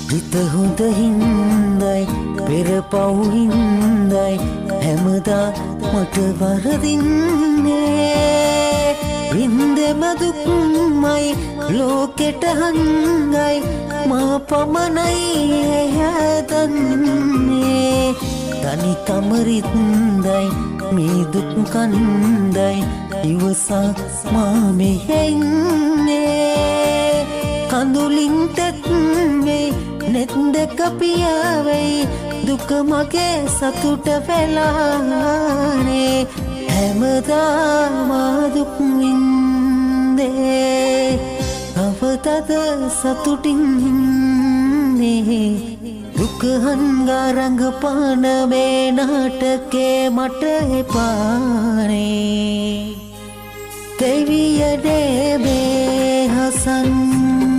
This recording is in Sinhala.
හිත හොඳ හින්දයි පෙර පව් හින්දයි හැමදා මට වරදින්නේ වින්දෙම දුක්මයි ලෝකෙට හන්දයි මා පමණයි හැදන්නේ තනිකම රිද්දයි මේ දුක් කන්දයි ඉවසා මා මෙහෙන්නේ කඳුලින් තෙත් වෙයි නෙත් දෙක පියාවෙයි දුක මගේ සතුට වෙලානේ හැමදාම දුක් වින්දේ අවතද සතුටින් ඉන්නේ දුක හංගා රඟපාන මේ නාටකේ මට එපානේ දෙවියනේ මේ හසන්